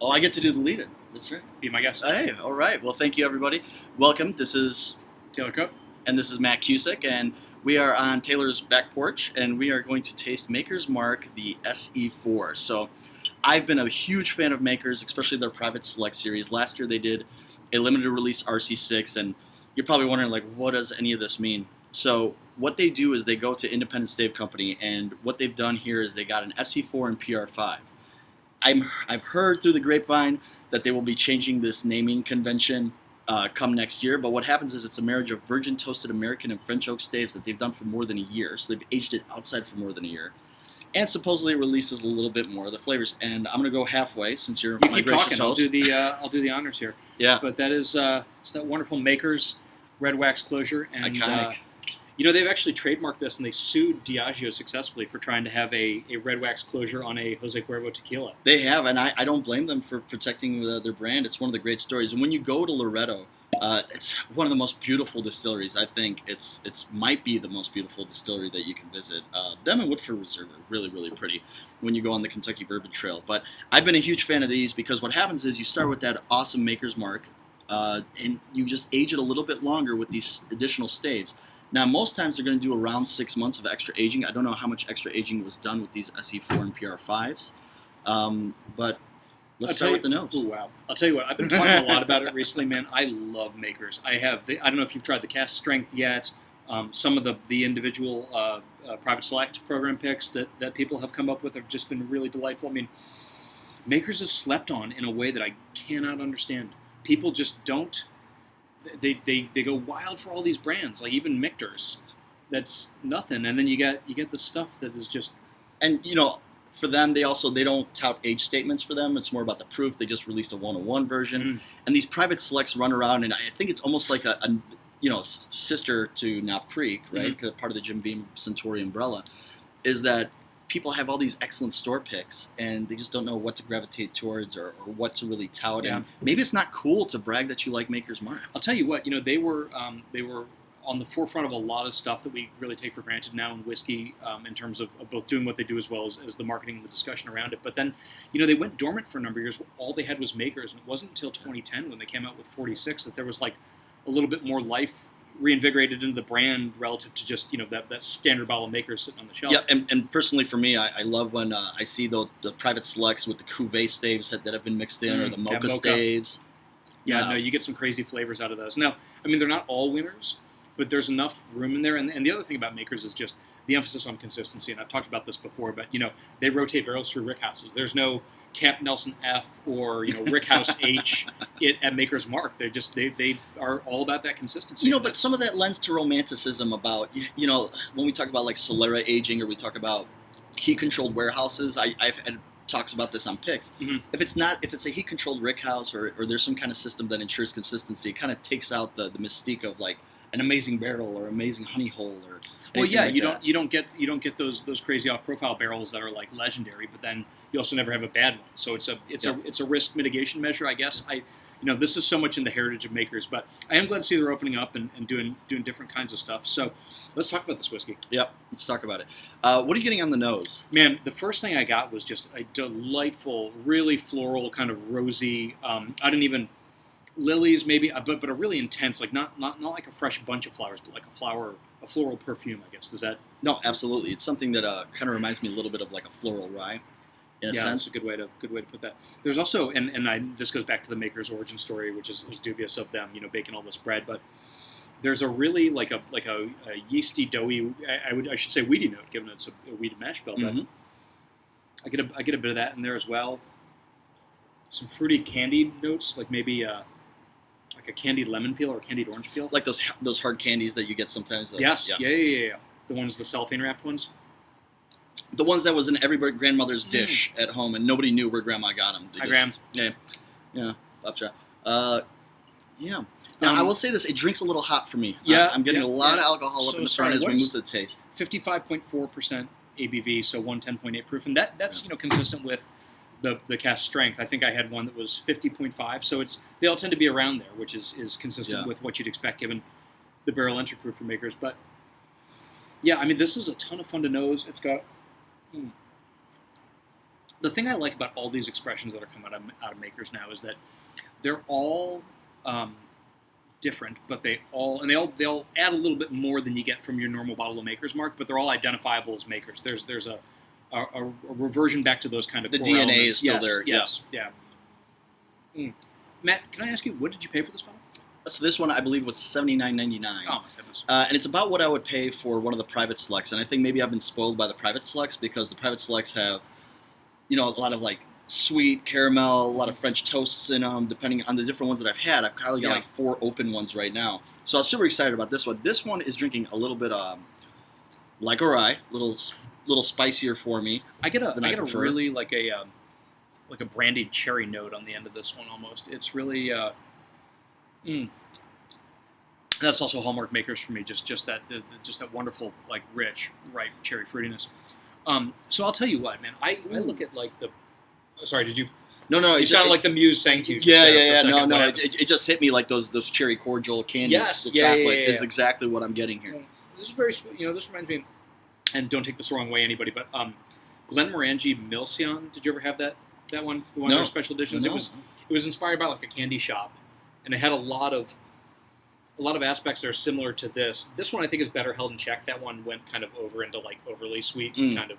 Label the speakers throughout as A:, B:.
A: Oh, I get to do the lead-in. That's right.
B: Be my guest.
A: Hey, all right. Well, thank you, everybody. Welcome. This is
B: Taylor Cook.
A: and this is Matt Kusek, and we are on Taylor's back porch, and we are going to taste Maker's Mark, the SE4. So, I've been a huge fan of Makers, especially their Private Select series. Last year, they did a limited release RC6, and you're probably wondering, like, what does any of this mean? So, what they do is they go to Independent Stave Company, and what they've done here is they got an SE4 and PR5. I've heard through the grapevine that they will be changing this naming convention come next year. But what happens is it's a marriage of virgin toasted American and French oak staves that they've done for more than a year. So they've aged it outside for more than a year. And supposedly it releases a little bit more of the flavors. And I'm going to go halfway since you're
B: You
A: my
B: keep
A: gracious
B: talking.
A: host.
B: I'll do the honors here.
A: Yeah,
B: But that is it's that wonderful Maker's red wax closure, and
A: iconic.
B: they've actually trademarked this, and they sued Diageo successfully for trying to have a red wax closure on a Jose Cuervo tequila.
A: They have, and I don't blame them for protecting their brand. It's one of the great stories. And when you go to Loretto, it's one of the most beautiful distilleries. I think it's might be the most beautiful distillery that you can visit. Them and Woodford Reserve are really, really pretty when you go on the Kentucky Bourbon Trail. But I've been a huge fan of these because what happens is you start with that awesome Maker's Mark, and you just age it a little bit longer with these additional staves. Now, most times they're going to do around 6 months of extra aging. I don't know how much extra aging was done with these SE4 and PR5s, but let's start with the nose.
B: Oh, wow. I'll tell you what, I've been talking a lot about it recently, man. I love Makers. I don't know if you've tried the cast strength yet. Some of the individual private select program picks that people have come up with have just been really delightful. I mean, Makers is slept on in a way that I cannot understand. People just don't. They go wild for all these brands, like even Michter's. That's nothing, and then you get the stuff that is just.
A: And for them, they don't tout age statements for them. It's more about the proof. They just released a 101 version, and these private selects run around, and I think it's almost like a sister to Knob Creek, right?
B: Mm-hmm.
A: Part of the Jim Beam Centauri umbrella, is that people have all these excellent store picks, and they just don't know what to gravitate towards or what to really tout.
B: Yeah.
A: And maybe it's not cool to brag that you like Maker's Mark.
B: I'll tell you what, they were on the forefront of a lot of stuff that we really take for granted now in whiskey, in terms of both doing what they do as well as the marketing and the discussion around it. But then, they went dormant for a number of years. All they had was Makers, and it wasn't until 2010 when they came out with 46 that there was like a little bit more life reinvigorated into the brand relative to just that standard bottle of Makers sitting on the shelf.
A: Yeah, and personally for me, I love when I see the private selects with the cuvee staves that have been mixed in, or the mocha staves.
B: Yeah, no, you get some crazy flavors out of those. Now, I mean, they're not all winners, but there's enough room in there. And the other thing about Makers is just the emphasis on consistency. And I've talked about this before, but they rotate barrels through Rickhouses. There's no Camp Nelson F or Rickhouse H at Maker's Mark. They are all about that consistency.
A: But some of that lends to romanticism about when we talk about like Solera aging, or we talk about heat-controlled warehouses. I've had talks about this on picks.
B: Mm-hmm.
A: If it's a heat-controlled rickhouse, or there's some kind of system that ensures consistency, it kind of takes out the mystique of like an amazing barrel or amazing honey hole or.
B: Well, yeah,
A: like
B: you don't get those crazy off-profile barrels that are like legendary, but then you also never have a bad one. So it's a risk mitigation measure, I guess. This is so much in the heritage of Makers, but I am glad to see they're opening up and doing different kinds of stuff. So let's talk about this whiskey.
A: Yep, let's talk about it. What are you getting on the nose?
B: Man, the first thing I got was just a delightful, really floral, kind of rosy. I didn't even lilies maybe, but a really intense, like not like a fresh bunch of flowers, but like a floral perfume, I guess. Does that?
A: No, absolutely. It's something that kind of reminds me a little bit of like a floral rye, in a sense.
B: That's a good way to put that. There's also, this goes back to the Maker's origin story, which is dubious of them, baking all this bread, but there's a really like a yeasty, doughy, I should say weedy note, given it's a wheated mash bill.
A: Mm-hmm.
B: But I get a bit of that in there as well. Some fruity candied notes, like maybe like a candied lemon peel or a candied orange peel.
A: Like those hard candies that you get sometimes.
B: Yes, yeah. The cellophane wrapped ones.
A: The ones that was in every grandmother's dish at home, and nobody knew where grandma got them.
B: Hi, Grams.
A: Yeah, Bobcha. Yeah. Now, I will say this, it drinks a little hot for me.
B: Yeah.
A: I'm getting a lot of alcohol up in the front as we move to the taste.
B: 55.4% ABV, so 110.8 proof, and that's consistent with the cast strength. I think I had one that was 50.5, so they all tend to be around there, which is consistent with what you'd expect given the barrel entry proof for Makers. But yeah, I mean, this is a ton of fun to nose. It's got the thing I like about all these expressions that are coming out of makers now is that they're all different, but they all add a little bit more than you get from your normal bottle of Maker's Mark, but they're all identifiable as makers. There's a reversion back to those kind of
A: The
B: core
A: DNA
B: elements.
A: is still there.
B: Yes, yeah. Matt, can I ask you, what did you pay for this bottle?
A: So this one, I believe, was $79.99.
B: Oh my goodness.
A: And it's about what I would pay for one of the private selects. And I think maybe I've been spoiled by the private selects because the private selects have, a lot of like sweet caramel, a lot of French toasts in them. Depending on the different ones that I've had, I've probably got like 4 open ones right now. So I'm super excited about this one. This one is drinking a little bit like a rye, little spicier for me.
B: I get a
A: prefer.
B: really like a brandied cherry note on the end of this one almost. It's really that's also Hallmark Makers for me. Just that wonderful like rich ripe cherry fruitiness. So I'll tell you what, man. I look at like the. Sorry, did you?
A: No.
B: You sounded like the muse sang to you.
A: Yeah. No. It just hit me like those cherry cordial candies.
B: Yes,
A: the
B: yeah,
A: chocolate
B: yeah.
A: is exactly what I'm getting here.
B: This is very sweet. This reminds me, and don't take this the wrong way, anybody, but Glenmorangie Milcyon. Did you ever have that one? One of their special editions.
A: No.
B: It was inspired by like a candy shop, and it had a lot of aspects that are similar to this. This one I think is better held in check. That one went kind of over into like overly sweet, kind of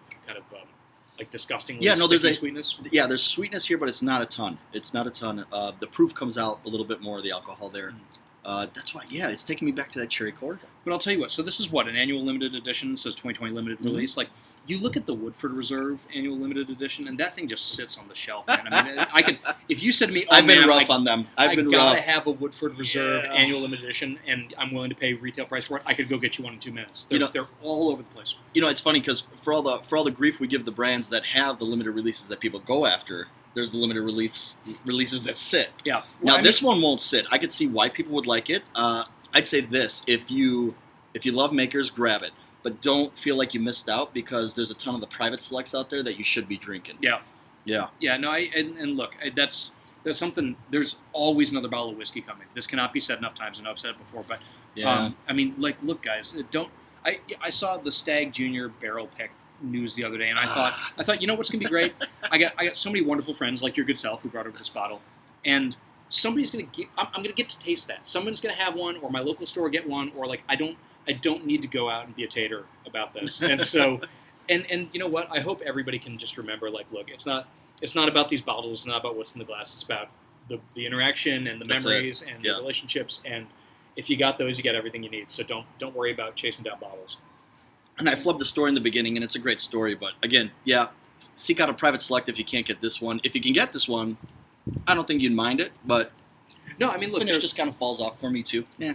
B: like disgustingly there's sweetness.
A: Yeah, there's sweetness here, but it's not a ton. The proof comes out a little bit more of the alcohol there. That's why, it's taking me back to that cherry cordial.
B: But I'll tell you what. So this is what an annual limited edition. It says 2020 limited release. Like you look at the Woodford Reserve annual limited edition, and that thing just sits on the shelf, man. I mean, I can. If you said to me,
A: I've been rough on them.
B: I gotta have a Woodford Reserve annual limited edition, and I'm willing to pay retail price for it. I could go get you one in 2 minutes. They're all over the place.
A: It's funny because for all the grief we give the brands that have the limited releases that people go after, there's the limited releases that sit.
B: Yeah.
A: Well, this one won't sit. I could see why people would like it. I'd say this: if you love makers, grab it. But don't feel like you missed out because there's a ton of the private selects out there that you should be drinking.
B: Yeah. No, and look, that's something. There's always another bottle of whiskey coming. This cannot be said enough times. I know I've said it before, but I mean, like, look, guys, don't. I saw the Stag Junior barrel pick news the other day, and I thought, you know what's gonna be great? I got so many wonderful friends like your good self who brought over this bottle, and somebody's gonna get. I'm gonna get to taste that. Someone's gonna have one, or my local store get one, or like I don't need to go out and be a tater about this. And so, and you know what? I hope everybody can just remember, like, look, it's not about these bottles. It's not about what's in the glass. It's about the interaction and the memories and the relationships. And if you got those, you got everything you need. So don't worry about chasing down bottles.
A: And I flubbed the story in the beginning, and it's a great story. But again, seek out a private select if you can't get this one. If you can get this one, I don't think you'd mind it, but.
B: No, I mean, look,
A: finish just kind of falls off for me too. Yeah,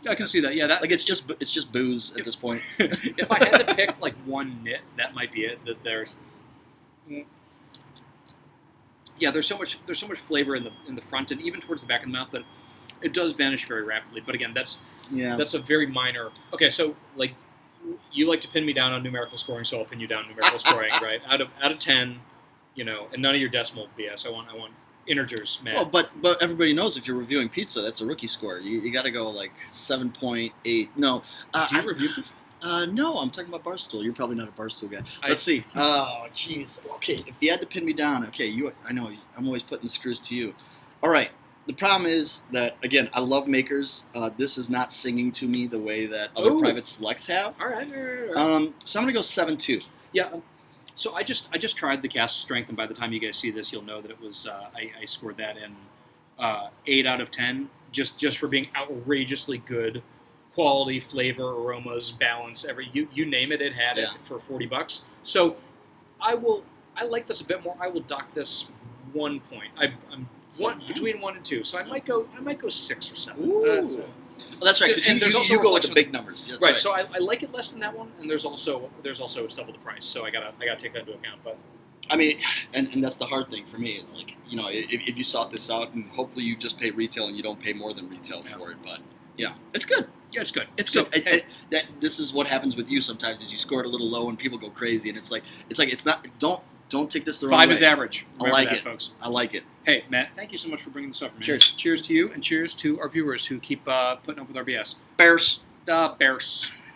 B: I can see that. Yeah, that
A: like it's just booze at this point.
B: If I had to pick like one nit, that might be it. That there's so much flavor in the front and even towards the back of the mouth, but it does vanish very rapidly. But again, that's a very minor. Okay, so like you like to pin me down on numerical scoring, so I'll pin you down on numerical scoring, right? Out of 10, and none of your decimal BS. I want integers, man.
A: Well, but everybody knows if you're reviewing pizza, that's a rookie score. You got to go like 7.8. No,
B: do you review pizza?
A: No, I'm talking about Barstool. You're probably not a Barstool guy. Let's see. Oh, jeez. Okay, if you had to pin me down, okay, I know I'm always putting the screws to you. All right. The problem is that again, I love makers. This is not singing to me the way that other private selects have.
B: All right.
A: So I'm gonna go 7.2.
B: Yeah. So I just tried the cask strength, and by the time you guys see this, you'll know that it was I scored that in 8 out of 10, just for being outrageously good, quality, flavor, aromas, balance, you name it, it had it for $40. So I like this a bit more. I will dock this 1 point. I'm between 1 and 2, so I might go 6 or 7.
A: Ooh. Well, that's right, because you go with the big numbers. That's right.
B: So I like it less than that one, and there's also it's double the price, so I gotta take that into account. But
A: I mean, and that's the hard thing for me is like if you sought this out, and hopefully you just pay retail and you don't pay more than retail for it. But it's good.
B: Yeah, it's good.
A: It's good. This is what happens with you sometimes is you score it a little low and people go crazy, and it's not. Don't take this the wrong way.
B: 5 is average.
A: I like it,
B: folks.
A: I like it.
B: Hey, Matt, thank you so much for bringing this up, man.
A: Cheers.
B: Cheers to you, and cheers to our viewers who keep putting up with our BS.
A: Bears.
B: Bears.